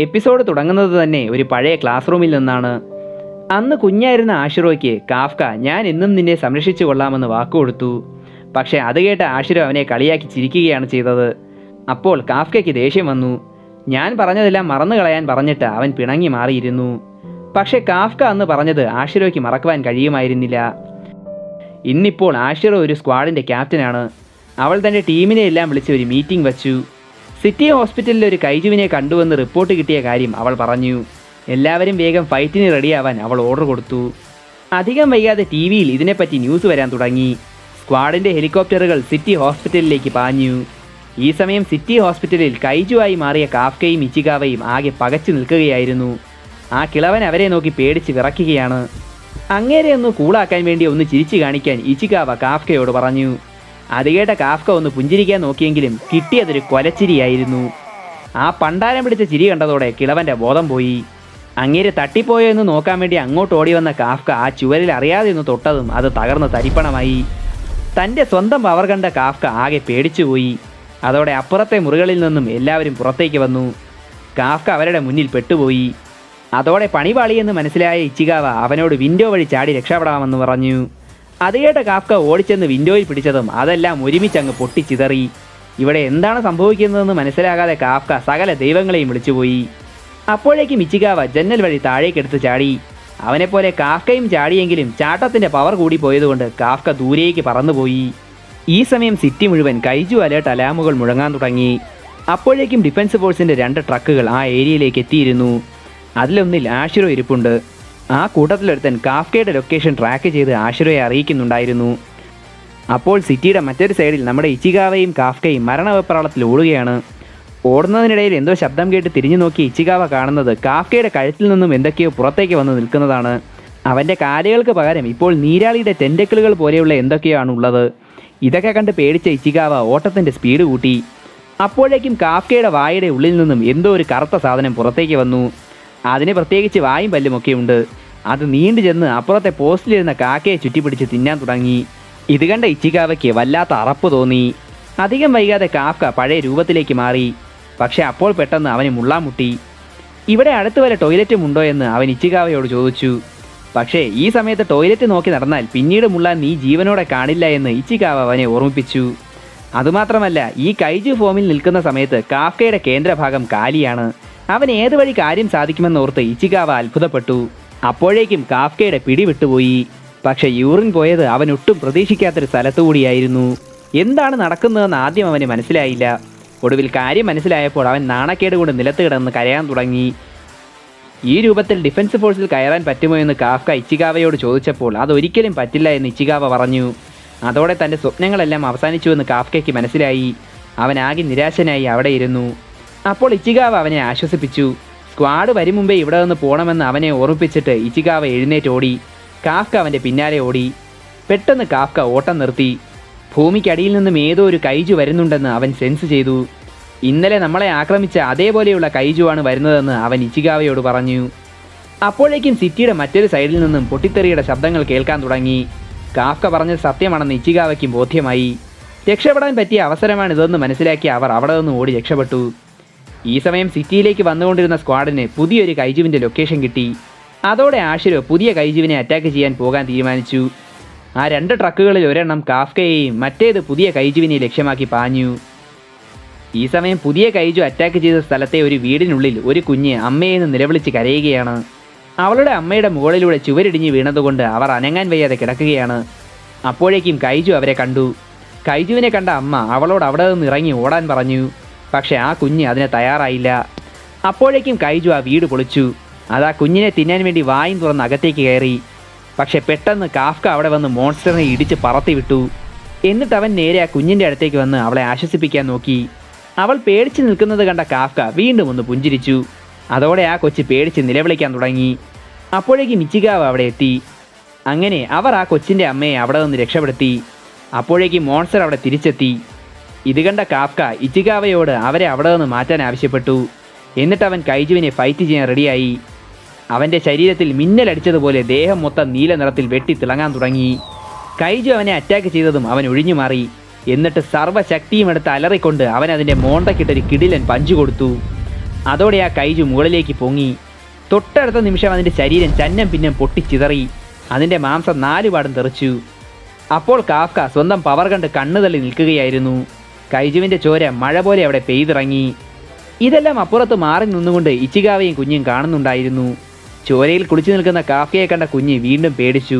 Episode തുടങ്ങുന്നത് തന്നെ ഒരു പഴയ ക്ലാസ് റൂമിൽ നിന്നാണ്. അന്ന് കുഞ്ഞായിരുന്ന ആഷിറോയ്ക്ക് കാഫ്ക ഞാൻ എന്നും നിന്നെ സംരക്ഷിച്ചു കൊള്ളാമെന്ന് വാക്കുകൊടുത്തു. പക്ഷേ അത് കേട്ട ആഷിറോ അവനെ കളിയാക്കി ചിരിക്കുകയാണ് ചെയ്തത്. അപ്പോൾ കാഫ്കയ്ക്ക് ദേഷ്യം വന്നു. ഞാൻ പറഞ്ഞതെല്ലാം മറന്നു കളയാൻ പറഞ്ഞിട്ട് അവൻ പിണങ്ങി മാറിയിരുന്നു. പക്ഷേ കാഫ്ക അന്ന് പറഞ്ഞത് ആഷിറോയ്ക്ക് മറക്കുവാൻ കഴിയുമായിരുന്നില്ല. ഇന്നിപ്പോൾ ആഷിറോ ഒരു സ്ക്വാഡിൻ്റെ ക്യാപ്റ്റനാണ്. അവൾ തൻ്റെ ടീമിനെ എല്ലാം വിളിച്ച് ഒരു മീറ്റിംഗ് വച്ചു. സിറ്റി ഹോസ്പിറ്റലിൽ ഒരു കൈജുവിനെ കണ്ടുവെന്ന് റിപ്പോർട്ട് കിട്ടിയ കാര്യം അവൾ പറഞ്ഞു. എല്ലാവരും വേഗം ഫൈറ്റിന് റെഡിയാവാൻ അവൾ ഓർഡർ കൊടുത്തു. അധികം വൈകാതെ ടി വിയിൽ ഇതിനെപ്പറ്റി ന്യൂസ് വരാൻ തുടങ്ങി. സ്ക്വാഡിൻ്റെ ഹെലികോപ്റ്ററുകൾ സിറ്റി ഹോസ്പിറ്റലിലേക്ക് പാഞ്ഞു. ഈ സമയം സിറ്റി ഹോസ്പിറ്റലിൽ കൈജുവായി മാറിയ കാഫ്കയും ഇച്ചികാവയും ആകെ പകച്ചു നിൽക്കുകയായിരുന്നു. ആ കിളവൻ അവരെ നോക്കി പേടിച്ച് വിറയ്ക്കുകയാണ്. അങ്ങേരെ ഒന്ന് കൂളാക്കാൻ വേണ്ടി ഒന്ന് ചിരിച്ചു കാണിക്കാൻ ഇച്ചികാവ കാഫ്കയോട് പറഞ്ഞു. അത് കേട്ട കാഫ്ക ഒന്ന് പുഞ്ചിരിക്കാൻ നോക്കിയെങ്കിലും കിട്ടിയതൊരു കൊലച്ചിരിയായിരുന്നു. ആ പണ്ടാരം പിടിച്ച ചിരി കണ്ടതോടെ കിളവൻ്റെ ബോധം പോയി. അങ്ങേരെ തട്ടിപ്പോയോ എന്ന് നോക്കാൻ വേണ്ടി അങ്ങോട്ട് ഓടി വന്ന കാഫ്ക ആ ചുവരിൽ അറിയാതെ ഒന്ന് തൊട്ടതും അത് തകർന്ന് തരിപ്പണമായി. തൻ്റെ സ്വന്തം പവർ കണ്ട കാഫ്ക ആകെ പേടിച്ചുപോയി. അതോടെ അപ്പുറത്തെ മുറികളിൽ നിന്നും എല്ലാവരും പുറത്തേക്ക് വന്നു. കാഫ്ക അവരുടെ മുന്നിൽ പെട്ടുപോയി. അതോടെ പണിപാളിയെന്ന് മനസ്സിലായ ഇച്ചികാവ അവനോട് വിൻഡോ വഴി ചാടി രക്ഷപ്പെടാമെന്ന് പറഞ്ഞു. അത് കേട്ട കാഫ്ക ഓടിച്ചെന്ന് വിൻഡോയിൽ പിടിച്ചതും അതെല്ലാം ഒരുമിച്ചങ്ങ് പൊട്ടിച്ചിതറി. ഇവിടെ എന്താണ് സംഭവിക്കുന്നതെന്ന് മനസ്സിലാകാതെ കാഫ്ക സകല ദൈവങ്ങളെയും വിളിച്ചുപോയി. അപ്പോഴേക്കും ഇച്ചികാവ ജന്നൽ വഴി താഴേക്കെടുത്ത് ചാടി. അവനെപ്പോലെ കാഫ്കയും ചാടിയെങ്കിലും ചാട്ടത്തിൻ്റെ പവർ കൂടി പോയതുകൊണ്ട് കാഫ്ക ദൂരേക്ക് പറന്നുപോയി. ഈ സമയം സിറ്റി മുഴുവൻ കൈജു അലേർട്ട് അലാമുകൾ മുഴങ്ങാൻ തുടങ്ങി. അപ്പോഴേക്കും ഡിഫൻസ് ഫോഴ്സിൻ്റെ 2 ട്രക്കുകൾ ആ ഏരിയയിലേക്ക് എത്തിയിരുന്നു. അതിലൊന്നിൽ ആഷിറോ ഇരിപ്പുണ്ട്. ആ കൂട്ടത്തിലൊരുത്തൻ കാഫ്കയുടെ ലൊക്കേഷൻ ട്രാക്ക് ചെയ്ത് ആഷിറോയെ അറിയിക്കുന്നുണ്ടായിരുന്നു. അപ്പോൾ സിറ്റിയുടെ മറ്റൊരു സൈഡിൽ നമ്മുടെ ഇച്ചികാവയും കാഫ്കയും മരണവെപ്രാളത്തിൽ ഓടുകയാണ്. ഓടുന്നതിനിടയിൽ എന്തോ ശബ്ദം കേട്ട് തിരിഞ്ഞു നോക്കി ഇച്ചികാവ കാണുന്നത് കാഫ്കയുടെ കഴുത്തിൽ നിന്നും എന്തൊക്കെയോ പുറത്തേക്ക് വന്ന് നിൽക്കുന്നതാണ്. അവൻ്റെ കാലുകൾക്ക് പകരം ഇപ്പോൾ നീരാളിയുടെ ടെൻഡക്കിളുകൾ പോലെയുള്ള എന്തൊക്കെയോ ആണുള്ളത്. ഇതൊക്കെ കണ്ട് പേടിച്ച ഇച്ചികാവ ഓട്ടത്തിൻ്റെ സ്പീഡ് കൂട്ടി. അപ്പോഴേക്കും കാഫ്കയുടെ വായുടെ ഉള്ളിൽ നിന്നും എന്തോ ഒരു കറുത്ത സാധനം പുറത്തേക്ക് വന്നു. അതിന് പ്രത്യേകിച്ച് വായും പല്ലുമൊക്കെയുണ്ട്. അത് നീണ്ടു ചെന്ന് അപ്പുറത്തെ പോസ്റ്റിലിരുന്ന കാക്കയെ ചുറ്റിപ്പിടിച്ച് തിന്നാൻ തുടങ്ങി. ഇത് കണ്ട ഇച്ചികാവയ്ക്ക് വല്ലാത്ത അറപ്പ് തോന്നി. അധികം വൈകാതെ കാഫ്ക പഴയ രൂപത്തിലേക്ക് മാറി. പക്ഷെ അപ്പോൾ പെട്ടെന്ന് അവന് മുള്ളാൻ മുട്ടി. ഇവിടെ അടുത്ത് വരെ ടോയ്ലറ്റും ഉണ്ടോ എന്ന് അവൻ ഇച്ചികാവയോട് ചോദിച്ചു. പക്ഷേ ഈ സമയത്ത് ടോയ്ലറ്റ് നോക്കി നടന്നാൽ പിന്നീട് മുള്ളാൻ നീ ജീവനോടെ കാണില്ല എന്ന് ഇച്ചികാവ അവനെ ഓർമ്മിപ്പിച്ചു. അതുമാത്രമല്ല, ഈ കൈജു ഫോമിൽ നിൽക്കുന്ന സമയത്ത് കാഫ്കയുടെ കേന്ദ്രഭാഗം കാലിയാണ്. അവൻ ഏത് വഴി കാര്യം സാധിക്കുമെന്നോർത്ത് ഇച്ചികാവ അത്ഭുതപ്പെട്ടു. അപ്പോഴേക്കും കാഫ്കയുടെ പിടി വിട്ടുപോയി. പക്ഷെ യൂറിൻ പോയത് അവൻ ഒട്ടും പ്രതീക്ഷിക്കാത്തൊരു സ്ഥലത്തുകൂടിയായിരുന്നു. എന്താണ് നടക്കുന്നതെന്ന് ആദ്യം അവന് മനസ്സിലായില്ല. ഒടുവിൽ കാര്യം മനസ്സിലായപ്പോൾ അവൻ നാണക്കേട് കൊണ്ട് നിലത്ത് കിടന്ന് കരയാൻ തുടങ്ങി. ഈ രൂപത്തിൽ ഡിഫൻസ് ഫോഴ്സിൽ കയറാൻ പറ്റുമോ എന്ന് കാഫ്ക ഇച്ചികാവയോട് ചോദിച്ചപ്പോൾ അതൊരിക്കലും പറ്റില്ല എന്ന് ഇച്ചികാവ പറഞ്ഞു. അതോടെ തൻ്റെ സ്വപ്നങ്ങളെല്ലാം അവസാനിച്ചുവെന്ന് കാഫ്കയ്ക്ക് മനസ്സിലായി. അവനാകെ നിരാശനായി അവിടെ ഇരുന്നു. അപ്പോൾ ഇച്ചികാവ അവനെ ആശ്വസിപ്പിച്ചു. സ്ക്വാഡ് വരും മുമ്പേ ഇവിടെ നിന്ന് പോകണമെന്ന് അവനെ ഓർമ്മിപ്പിച്ചിട്ട് ഇച്ചികാവ എഴുന്നേറ്റ് ഓടി. കാഫ്ക അവൻ്റെ പിന്നാലെ ഓടി. പെട്ടെന്ന് കാഫ്ക ഓട്ടം നിർത്തി. ഭൂമിക്കടിയിൽ നിന്നും ഏതോ ഒരു കൈജു വരുന്നുണ്ടെന്ന് അവൻ സെൻസ് ചെയ്തു. ഇന്നലെ നമ്മളെ ആക്രമിച്ച അതേപോലെയുള്ള കൈജുവാണ് വരുന്നതെന്ന് അവൻ ഇച്ചികാവയോട് പറഞ്ഞു. അപ്പോഴേക്കും സിറ്റിയുടെ മറ്റൊരു സൈഡിൽ നിന്നും പൊട്ടിത്തെറിയുടെ ശബ്ദങ്ങൾ കേൾക്കാൻ തുടങ്ങി. കാഫ്ക പറഞ്ഞത് സത്യമാണെന്ന് ഇച്ചികാവയ്ക്കും ബോധ്യമായി. രക്ഷപ്പെടാൻ പറ്റിയ അവസരമാണിതെന്ന് മനസ്സിലാക്കി അവർ അവിടെ നിന്ന് ഓടി രക്ഷപ്പെട്ടു. ഈ സമയം സിറ്റിയിലേക്ക് വന്നുകൊണ്ടിരുന്ന സ്ക്വാഡിന് പുതിയൊരു കൈജുവിൻ്റെ ലൊക്കേഷൻ കിട്ടി. അതോടെ ആഷിറോ പുതിയ കൈജുവിനെ അറ്റാക്ക് ചെയ്യാൻ പോകാൻ തീരുമാനിച്ചു. ആ 2 ട്രക്കുകളിൽ ഒരെണ്ണം കാഫ്കയെയും മറ്റേത് പുതിയ കൈജുവിനെ ലക്ഷ്യമാക്കി പാഞ്ഞു. ഈ സമയം പുതിയ കൈജു അറ്റാക്ക് ചെയ്ത സ്ഥലത്തെ ഒരു വീടിനുള്ളിൽ ഒരു കുഞ്ഞ് അമ്മയെന്ന് നിലവിളിച്ച് കരയുകയാണ്. അവളുടെ അമ്മയുടെ മുകളിലൂടെ ചുവരിടിഞ്ഞ് വീണതുകൊണ്ട് അവർ അനങ്ങാൻ വയ്യാതെ കിടക്കുകയാണ്. അപ്പോഴേക്കും കൈജു അവരെ കണ്ടു. കൈജുവിനെ കണ്ട അമ്മ അവളോട് അവിടെ നിന്ന് ഇറങ്ങി ഓടാൻ പറഞ്ഞു. പക്ഷേ ആ കുഞ്ഞ് അതിന് തയ്യാറായില്ല. അപ്പോഴേക്കും കൈജു ആ വീട് പൊളിച്ചു. അത് ആ കുഞ്ഞിനെ തിന്നാൻ വേണ്ടി വായും തുറന്ന് അകത്തേക്ക് കയറി. പക്ഷെ പെട്ടെന്ന് കാഫ്ക അവിടെ വന്ന് മോൺസ്റ്ററിനെ ഇടിച്ച് പറത്തി വിട്ടു. എന്നിട്ട് അവൻ നേരെ ആ കുഞ്ഞിൻ്റെ അടുത്തേക്ക് വന്ന് അവളെ ആശ്വസിപ്പിക്കാൻ നോക്കി. അവൾ പേടിച്ച് നിൽക്കുന്നത് കണ്ട കാഫ്ക വീണ്ടും ഒന്ന് പുഞ്ചിരിച്ചു. അതോടെ ആ കൊച്ച് പേടിച്ച് നിലവിളിക്കാൻ തുടങ്ങി. അപ്പോഴേക്കും ഇച്ചികാവ അവിടെ എത്തി. അങ്ങനെ അവർ ആ കൊച്ചിൻ്റെ അമ്മയെ അവിടെ നിന്ന് രക്ഷപ്പെടുത്തി. അപ്പോഴേക്കും മോൺസ്റ്റർ അവിടെ തിരിച്ചെത്തി. ഇത് കണ്ട കാഫ്ക ഇച്ചികാവയോട് അവരെ അവിടെ നിന്ന് മാറ്റാൻ ആവശ്യപ്പെട്ടു. എന്നിട്ട് അവൻ കൈജുവിനെ ഫൈറ്റ് ചെയ്യാൻ റെഡിയായി. അവൻ്റെ ശരീരത്തിൽ മിന്നലടിച്ചതുപോലെ ദേഹം മൊത്തം നീല നിറത്തിൽ വെട്ടി തിളങ്ങാൻ തുടങ്ങി. കൈജു അവനെ അറ്റാക്ക് ചെയ്തതും അവൻ ഒഴിഞ്ഞു മാറി. എന്നിട്ട് സർവ്വശക്തിയും എടുത്ത് അലറിക്കൊണ്ട് അവൻ അതിൻ്റെ മോന്തക്കിട്ടൊരു കിടിലൻ പഞ്ചു കൊടുത്തു. അതോടെ ആ കൈജു മുകളിലേക്ക് പൊങ്ങി. തൊട്ടടുത്ത നിമിഷം അതിൻ്റെ ശരീരം ചന്നം പിന്നം പൊട്ടിച്ചിതറി. അതിൻ്റെ മാംസം 4 പാടും തെറിച്ചു. അപ്പോൾ കാഫ്ക സ്വന്തം പവർ കണ്ട് കണ്ണുതള്ളി നിൽക്കുകയായിരുന്നു. കൈജുവിൻ്റെ ചോര മഴ പോലെ അവിടെ പെയ്തിറങ്ങി. ഇതെല്ലാം അപ്പുറത്ത് മാറി നിന്നുകൊണ്ട് ഇച്ചികാവയും കുഞ്ഞും കാണുന്നുണ്ടായിരുന്നു. ചോരയിൽ കുളിച്ചു നിൽക്കുന്ന കാഫ്കയെ കണ്ട കുഞ്ഞ് വീണ്ടും പേടിച്ചു.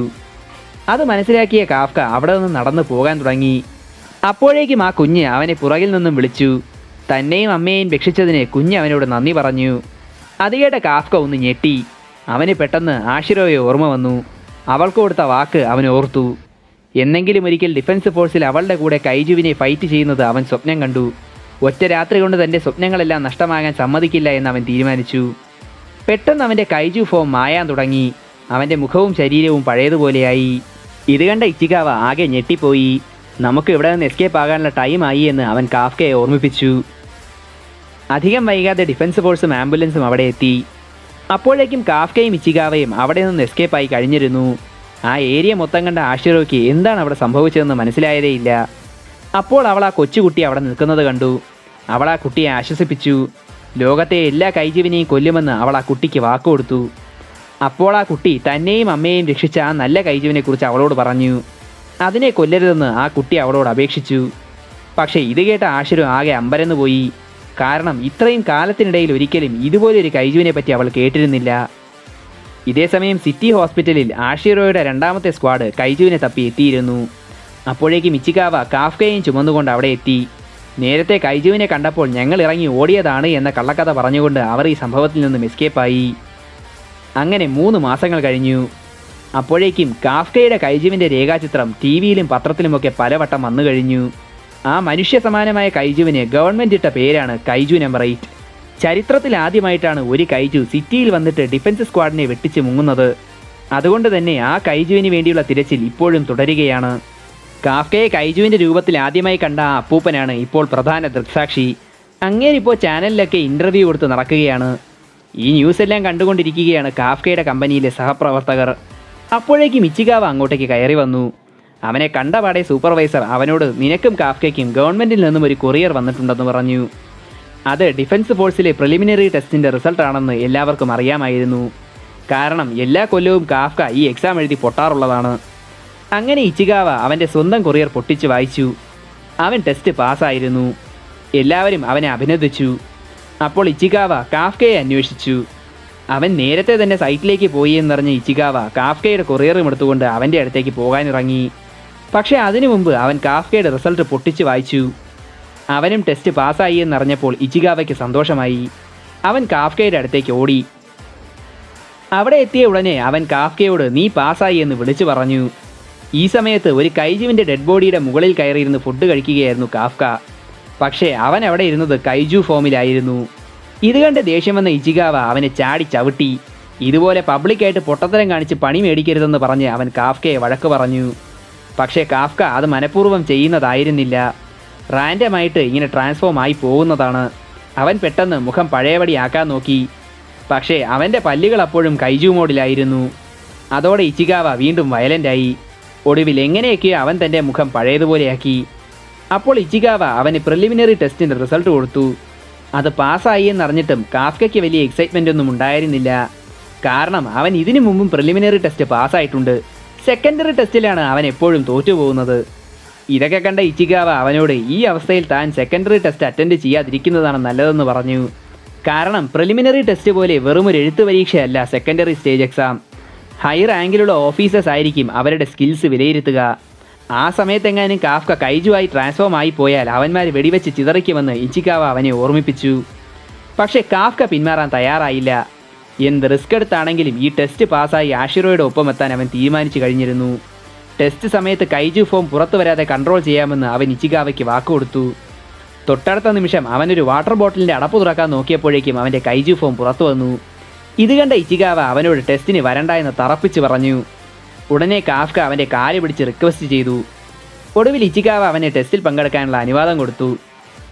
അത് മനസ്സിലാക്കിയ കാഫ്ക അവിടെ നിന്ന് നടന്നു പോകാൻ തുടങ്ങി. അപ്പോഴേക്കും ആ കുഞ്ഞ് അവനെ പുറകിൽ നിന്നും വിളിച്ചു. തന്നെയും അമ്മയെയും രക്ഷിച്ചതിന് കുഞ്ഞ് അവനോട് നന്ദി പറഞ്ഞു. അത് കേട്ട കാഫ്ക ഒന്ന് ഞെട്ടി. അവന് പെട്ടെന്ന് ആഷിറോയെ ഓർമ്മ വന്നു. അവൾക്ക് കൊടുത്ത വാക്ക് അവൻ ഓർത്തു. എന്നെങ്കിലും ഒരിക്കൽ ഡിഫൻസ് ഫോഴ്സിൽ അവളുടെ കൂടെ കൈജുവിനെ ഫൈറ്റ് ചെയ്യുന്നത് അവൻ സ്വപ്നം കണ്ടു. ഒറ്റ രാത്രി കൊണ്ട് തൻ്റെ സ്വപ്നങ്ങളെല്ലാം നഷ്ടമാകാൻ സമ്മതിക്കില്ല എന്ന് അവൻ തീരുമാനിച്ചു. പെട്ടെന്ന് അവൻ്റെ കൈജു ഫോം മായാൻ തുടങ്ങി. അവൻ്റെ മുഖവും ശരീരവും പഴയതുപോലെയായി. ഇത് കണ്ട ഇച്ചികാവ ആകെ ഞെട്ടിപ്പോയി. നമുക്ക് ഇവിടെ നിന്ന് എസ്കേപ്പ് ആകാനുള്ള ടൈമായി എന്ന് അവൻ കാഫ്കയെ ഓർമ്മിപ്പിച്ചു. അധികം വൈകാതെ ഡിഫൻസ് ഫോഴ്സും ആംബുലൻസും അവിടെ എത്തി. അപ്പോഴേക്കും കാഫ്കയും ഇച്ചികാവയും അവിടെ നിന്ന് എസ്കേപ്പായി കഴിഞ്ഞിരുന്നു. ആ ഏരിയ മൊത്തം കണ്ട ആഷിറോയ്ക്ക് എന്താണ് അവിടെ സംഭവിച്ചതെന്ന് മനസ്സിലായതേയില്ല. അപ്പോൾ അവൾ ആ കൊച്ചുകുട്ടി അവിടെ നിൽക്കുന്നത് കണ്ടു. അവൾ ആ കുട്ടിയെ ആശ്വസിപ്പിച്ചു. ലോകത്തെ എല്ലാ കൈജീവിനെയും കൊല്ലുമെന്ന് അവൾ ആ കുട്ടിക്ക് വാക്കുകൊടുത്തു. അപ്പോൾ ആ കുട്ടി തന്നെയും അമ്മയെയും രക്ഷിച്ച ആ നല്ല കൈജീവിനെക്കുറിച്ച് അവളോട് പറഞ്ഞു. അതിനെ കൊല്ലരുതെന്ന് ആ കുട്ടി അവളോട് അപേക്ഷിച്ചു. പക്ഷേ ഇത് കേട്ട ആഷിറോ ആകെ അമ്പരന്ന് പോയി. കാരണം ഇത്രയും കാലത്തിനിടയിൽ ഒരിക്കലും ഇതുപോലൊരു കൈജുവിനെ പറ്റി അവൾ കേട്ടിരുന്നില്ല. ഇതേസമയം സിറ്റി ഹോസ്പിറ്റലിൽ ആഷിറോയുടെ 2ാമത്തെ സ്ക്വാഡ് കൈജുവിനെ തപ്പി എത്തിയിരുന്നു. അപ്പോഴേക്കും ഇച്ചികാവ കാഫ്കയും ചുമന്നുകൊണ്ട് അവിടെ എത്തി. നേരത്തെ കൈജുവിനെ കണ്ടപ്പോൾ ഞങ്ങൾ ഇറങ്ങി ഓടിയതാണ് എന്ന കള്ളക്കഥ പറഞ്ഞുകൊണ്ട് അവർ ഈ സംഭവത്തിൽ നിന്നും എസ്കേപ്പായി. അങ്ങനെ 3 മാസങ്ങൾ കഴിഞ്ഞു. അപ്പോഴേക്കും കാഫ്കയുടെ കൈജുവിൻ്റെ രേഖാചിത്രം ടിവിയിലും പത്രത്തിലുമൊക്കെ പലവട്ടം വന്നു കഴിഞ്ഞു. ആ മനുഷ്യ സമാനമായ കൈജുവിന് ഗവൺമെൻറ് ഇട്ട പേരാണ് കൈജു നമ്പർ 8. ചരിത്രത്തിൽ ആദ്യമായിട്ടാണ് ഒരു കൈജു സിറ്റിയിൽ വന്നിട്ട് ഡിഫൻസ് സ്ക്വാഡിനെ വെട്ടിച്ച് മുങ്ങുന്നത്. അതുകൊണ്ട് തന്നെ ആ കൈജുവിന് വേണ്ടിയുള്ള തിരച്ചിൽ ഇപ്പോഴും തുടരുകയാണ്. കാഫ്കയെ കൈജുവിൻ്റെ രൂപത്തിൽ ആദ്യമായി കണ്ട ആ അപ്പൂപ്പനാണ് ഇപ്പോൾ പ്രധാന ദൃക്സാക്ഷി. അങ്ങേരിപ്പോൾ ചാനലിലൊക്കെ ഇൻ്റർവ്യൂ കൊടുത്ത് നടക്കുകയാണ്. ഈ ന്യൂസ് എല്ലാം കണ്ടുകൊണ്ടിരിക്കുകയാണ് കാഫ്കയുടെ കമ്പനിയിലെ സഹപ്രവർത്തകർ. അപ്പോഴേക്കും ഇച്ചികാവ അങ്ങോട്ടേക്ക് കയറി വന്നു. അവനെ കണ്ടപാടെ സൂപ്പർവൈസർ അവനോട് നിനക്കും കാഫ്കയ്ക്കും ഗവൺമെൻറ്റിൽ നിന്നും ഒരു കൊറിയർ വന്നിട്ടുണ്ടെന്ന് പറഞ്ഞു. അത് ഡിഫൻസ് ഫോഴ്സിലെ പ്രിലിമിനറി ടെസ്റ്റിൻ്റെ റിസൾട്ടാണെന്ന് എല്ലാവർക്കും അറിയാമായിരുന്നു. കാരണം എല്ലാ കൊല്ലവും കാഫ്ക ഈ എക്സാം എഴുതി പൊട്ടാറുള്ളതാണ്. അങ്ങനെ ഇച്ചികാവ അവൻ്റെ സ്വന്തം കൊറിയർ പൊട്ടിച്ച് വായിച്ചു. അവൻ ടെസ്റ്റ് പാസ്സായിരുന്നു. എല്ലാവരും അവനെ അഭിനന്ദിച്ചു. അപ്പോൾ ഇച്ചികാവ കാഫ്കയെ അന്വേഷിച്ചു. അവൻ നേരത്തെ തന്നെ സൈറ്റിലേക്ക് പോയി എന്നറിഞ്ഞ ഇച്ചികാവ കാഫ്കയുടെ കൊറിയറും എടുത്തുകൊണ്ട് അവൻ്റെ അടുത്തേക്ക് പോകാനിറങ്ങി. പക്ഷേ അതിനു മുമ്പ് അവൻ കാഫ്കയുടെ റിസൾട്ട് പൊട്ടിച്ച് വായിച്ചു. അവനും ടെസ്റ്റ് പാസ്സായി എന്നറിഞ്ഞപ്പോൾ ഇച്ചികാവയ്ക്ക് സന്തോഷമായി. അവൻ കാഫ്കയുടെ അടുത്തേക്ക് ഓടി. അവിടെ എത്തിയ ഉടനെ അവൻ കാഫ്കയോട് നീ പാസ്സായി എന്ന് വിളിച്ചു പറഞ്ഞു. ഈ സമയത്ത് ഒരു കൈജുവിൻ്റെ ഡെഡ് ബോഡിയുടെ മുകളിൽ കയറിയിരുന്ന് ഫുഡ് കഴിക്കുകയായിരുന്നു കാഫ്ക. പക്ഷേ അവൻ അവിടെ ഇരുന്നത് കൈജു ഫോമിലായിരുന്നു. ഇത് കണ്ട് ദേഷ്യം വന്ന ഇച്ചികാവ അവനെ ചാടി ചവിട്ടി. ഇതുപോലെ പബ്ലിക്കായിട്ട് പൊട്ടത്തരം കാണിച്ച് പണി മേടിക്കരുതെന്ന് പറഞ്ഞ് അവൻ കാഫ്കയെ വഴക്ക് പറഞ്ഞു. പക്ഷേ കാഫ്ക അത് മനഃപൂർവ്വം ചെയ്യുന്നതായിരുന്നില്ല. റാൻഡമായിട്ട് ഇങ്ങനെ ട്രാൻസ്ഫോം ആയി പോകുന്നതാണ്. അവൻ പെട്ടെന്ന് മുഖം പഴയപടി ആക്കാൻ നോക്കി. പക്ഷേ അവൻ്റെ പല്ലുകൾ അപ്പോഴും കൈജു മോഡിലായിരുന്നു. അതോടെ ഇച്ചികാവ വീണ്ടും വയലൻ്റായി. ഒടുവിൽ എങ്ങനെയൊക്കെയോ അവൻ തൻ്റെ മുഖം പഴയതുപോലെയാക്കി. അപ്പോൾ ഇച്ചികാവ അവന് പ്രിലിമിനറി ടെസ്റ്റിൻ്റെ റിസൾട്ട് കൊടുത്തു. അത് പാസ്സായി എന്നറിഞ്ഞിട്ടും കാഫ്കയ്ക്ക് വലിയ എക്സൈറ്റ്മെൻ്റ് ഒന്നും ഉണ്ടായിരുന്നില്ല. കാരണം അവൻ ഇതിനു മുമ്പും പ്രിലിമിനറി ടെസ്റ്റ് പാസ്സായിട്ടുണ്ട്. സെക്കൻഡറി ടെസ്റ്റിലാണ് അവൻ എപ്പോഴും തോറ്റുപോകുന്നത്. ഇതൊക്കെ കണ്ട ഇച്ചികാവ അവനോട് ഈ അവസ്ഥയിൽ താൻ സെക്കൻഡറി ടെസ്റ്റ് അറ്റൻഡ് ചെയ്യാതിരിക്കുന്നതാണ് നല്ലതെന്ന് പറഞ്ഞു. കാരണം പ്രിലിമിനറി ടെസ്റ്റ് പോലെ വെറുമൊരു എഴുത്ത് പരീക്ഷയല്ല സെക്കൻഡറി സ്റ്റേജ് എക്സാം. ഹൈ റാങ്കിലുള്ള ഓഫീസേഴ്സ് ആയിരിക്കും അവരുടെ സ്കിൽസ് വിലയിരുത്തുക. ആ സമയത്തെങ്ങാനും കാഫ്ക കൈജുവായി ട്രാൻസ്ഫോം ആയി പോയാൽ അവന്മാർ വെടിവെച്ച് ചിതറിക്കുമെന്ന് ഇച്ചികാവ അവനെ ഓർമ്മിപ്പിച്ചു. പക്ഷേ കാഫ്ക പിന്മാറാൻ തയ്യാറായില്ല. എന്ത് റിസ്ക് എടുത്താണെങ്കിലും ഈ ടെസ്റ്റ് പാസ്സായി ആഷിറോയുടെ ഒപ്പം എത്താൻ അവൻ തീരുമാനിച്ചു കഴിഞ്ഞിരുന്നു. ടെസ്റ്റ് സമയത്ത് കൈജു ഫോം പുറത്തു വരാതെ കൺട്രോൾ ചെയ്യാമെന്ന് അവൻ ഇച്ചികാവയ്ക്ക് വാക്കുകൊടുത്തു. തൊട്ടടുത്ത നിമിഷം അവനൊരു വാട്ടർ ബോട്ടിലിൻ്റെ അടപ്പ് തുറക്കാൻ നോക്കിയപ്പോഴേക്കും അവൻ്റെ കൈജു ഫോം പുറത്തു വന്നു. ഇത് കണ്ട ഇച്ചികാവ അവനോട് ടെസ്റ്റിന് വരണ്ട എന്ന് തറപ്പിച്ച് പറഞ്ഞു. ഉടനെ കാഫ്ക അവൻ്റെ കാല് പിടിച്ച് റിക്വസ്റ്റ് ചെയ്തു. ഒടുവിൽ ഇച്ചികാവ അവനെ ടെസ്റ്റിൽ പങ്കെടുക്കാനുള്ള അനുവാദം കൊടുത്തു.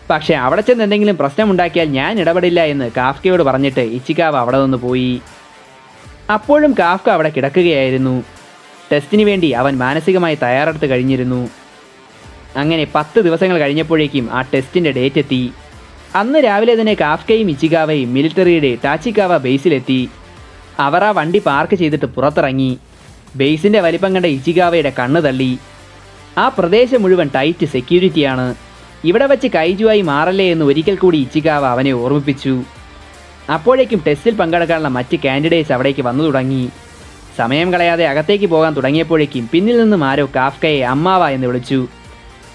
പക്ഷേ അവിടെ ചെന്ന് എന്തെങ്കിലും പ്രശ്നമുണ്ടാക്കിയാൽ ഞാൻ ഇടപെടില്ല എന്ന് കാഫ്കയോട് പറഞ്ഞിട്ട് ഇച്ചികാവ അവിടെ നിന്ന് പോയി. അപ്പോഴും കാഫ്ക അവിടെ കിടക്കുകയായിരുന്നു. ടെസ്റ്റിന് വേണ്ടി അവൻ മാനസികമായി തയ്യാറെടുത്ത് കഴിഞ്ഞിരുന്നു. അങ്ങനെ 10 ദിവസങ്ങൾ കഴിഞ്ഞപ്പോഴേക്കും ആ ടെസ്റ്റിൻ്റെ ഡേറ്റ് എത്തി. അന്ന് രാവിലെ തന്നെ കാഫ്കയും ഇച്ചികാവയും മിലിറ്ററിയുടെ ടാച്ചിക്കാവ ബേസിലെത്തി. അവർ ആ വണ്ടി പാർക്ക് ചെയ്തിട്ട് പുറത്തിറങ്ങി. ബേസിൻ്റെ വലിപ്പം കണ്ട ഇച്ചികാവയുടെ കണ്ണ് തള്ളി. ആ പ്രദേശം മുഴുവൻ ടൈറ്റ് സെക്യൂരിറ്റിയാണ്. ഇവിടെ വച്ച് കൈജുവായി മാറല്ലേ എന്ന് ഒരിക്കൽ കൂടി ഇച്ചികാവ അവനെ ഓർമ്മിപ്പിച്ചു. അപ്പോഴേക്കും ടെസ്റ്റിൽ പങ്കെടുക്കാനുള്ള മറ്റ് കാൻഡിഡേറ്റ്സ് അവിടേക്ക് വന്നു തുടങ്ങി. സമയം കളയാതെ അകത്തേക്ക് പോകാൻ തുടങ്ങിയപ്പോഴേക്കും പിന്നിൽ നിന്നും ആരോ കാഫ്കയെ അമ്മാവ എന്ന് വിളിച്ചു.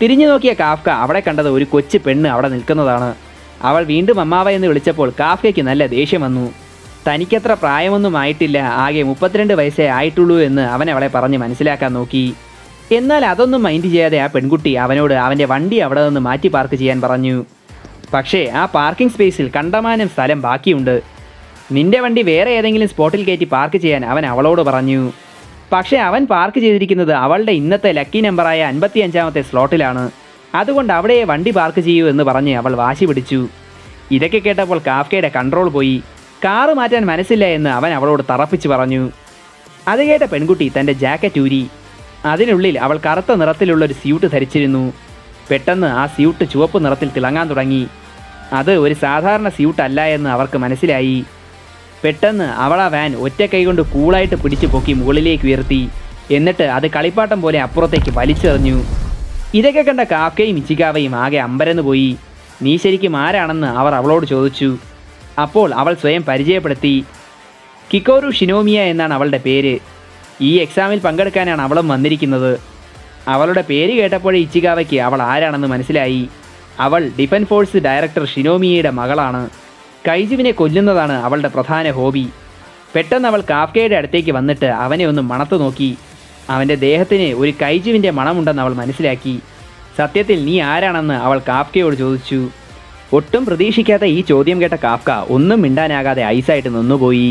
തിരിഞ്ഞു നോക്കിയ കാഫ്ക അവിടെ കണ്ടത് ഒരു കൊച്ചു പെണ്ണ് അവിടെ നിൽക്കുന്നതാണ്. അവൾ വീണ്ടും അമ്മാവ എന്ന് വിളിച്ചപ്പോൾ കാഫ്കയ്ക്ക് നല്ല ദേഷ്യം വന്നു. തനിക്കത്ര പ്രായമൊന്നും ആയിട്ടില്ല, ആകെ 32 വയസ്സേ ആയിട്ടുള്ളൂ എന്ന് അവൻ അവളെ പറഞ്ഞ് മനസ്സിലാക്കാൻ നോക്കി. എന്നാൽ അതൊന്നും മൈൻഡ് ചെയ്യാതെ ആ പെൺകുട്ടി അവനോട് അവൻ്റെ വണ്ടി അവിടെ നിന്ന് മാറ്റി പാർക്ക് ചെയ്യാൻ പറഞ്ഞു. പക്ഷേ ആ പാർക്കിംഗ് സ്പേസിൽ കണ്ടമാനം സ്ഥലം ബാക്കിയുണ്ട്. നിന്റെ വണ്ടി വേറെ ഏതെങ്കിലും സ്പോട്ടിൽ കയറ്റി പാർക്ക് ചെയ്യാൻ അവൻ അവളോട് പറഞ്ഞു. പക്ഷേ അവൻ പാർക്ക് ചെയ്തിരിക്കുന്നത് അവളുടെ ഇന്നത്തെ ലക്കി നമ്പറായ 55ാമത്തെ സ്ലോട്ടിലാണ്. അതുകൊണ്ട് അവിടെ വണ്ടി പാർക്ക് ചെയ്യൂ എന്ന് പറഞ്ഞ് അവൾ വാശി പിടിച്ചു. ഇതൊക്കെ കേട്ടപ്പോൾ കാഫ്കയുടെ കൺട്രോൾ പോയി. കാറ് മാറ്റാൻ മനസ്സില്ല എന്ന് അവൻ അവളോട് തറപ്പിച്ച് പറഞ്ഞു. അത് കേട്ട പെൺകുട്ടി തൻ്റെ ജാക്കറ്റ് ഊരി. അതിനുള്ളിൽ അവൾ കറുത്ത നിറത്തിലുള്ളൊരു സ്യൂട്ട് ധരിച്ചിരുന്നു. പെട്ടെന്ന് ആ സ്യൂട്ട് ചുവപ്പ് നിറത്തിൽ തിളങ്ങാൻ തുടങ്ങി. അത് ഒരു സാധാരണ സ്യൂട്ട് അല്ല എന്ന് അവർക്ക് മനസ്സിലായി. പെട്ടെന്ന് അവൾ ആ വാൻ ഒറ്റ കൈകൊണ്ട് കൂളായിട്ട് പിടിച്ചു പൊക്കി മുകളിലേക്ക് ഉയർത്തി. എന്നിട്ട് അത് കളിപ്പാട്ടം പോലെ അപ്പുറത്തേക്ക് വലിച്ചെറിഞ്ഞു. ഇതൊക്കെ കണ്ട കാഫ്കയും ഇച്ചികാവയും ആകെ അമ്പരന്ന് പോയി. നീ ശരിക്കും ആരാണെന്ന് അവർ അവളോട് ചോദിച്ചു. അപ്പോൾ അവൾ സ്വയം പരിചയപ്പെടുത്തി. കിക്കോരു ഷിനോമിയ എന്നാണ് അവളുടെ പേര്. ഈ എക്സാമിൽ പങ്കെടുക്കാനാണ് അവളും വന്നിരിക്കുന്നത്. അവളുടെ പേര് കേട്ടപ്പോഴേ ഇച്ചികാവയ്ക്ക് അവൾ ആരാണെന്ന് മനസ്സിലായി. അവൾ ഡിഫൻസ് ഫോഴ്സ് ഡയറക്ടർ ഷിനോമിയയുടെ മകളാണ്. കൈജുവിനെ കൊല്ലുന്നതാണ് അവളുടെ പ്രധാന ഹോബി. പെട്ടെന്ന് അവൾ കാഫ്കയുടെ അടുത്തേക്ക് വന്നിട്ട് അവനെ ഒന്ന് മണത്തു നോക്കി. അവൻ്റെ ദേഹത്തിന് ഒരു കൈജുവിൻ്റെ മണമുണ്ടെന്ന് അവൾ മനസ്സിലാക്കി. സത്യത്തിൽ നീ ആരാണെന്ന് അവൾ കാഫ്കയോട് ചോദിച്ചു. ഒട്ടും പ്രതീക്ഷിക്കാത്ത ഈ ചോദ്യം കേട്ട കാഫ്ക ഒന്നും മിണ്ടാനാകാതെ ഐസായിട്ട് നിന്നുപോയി.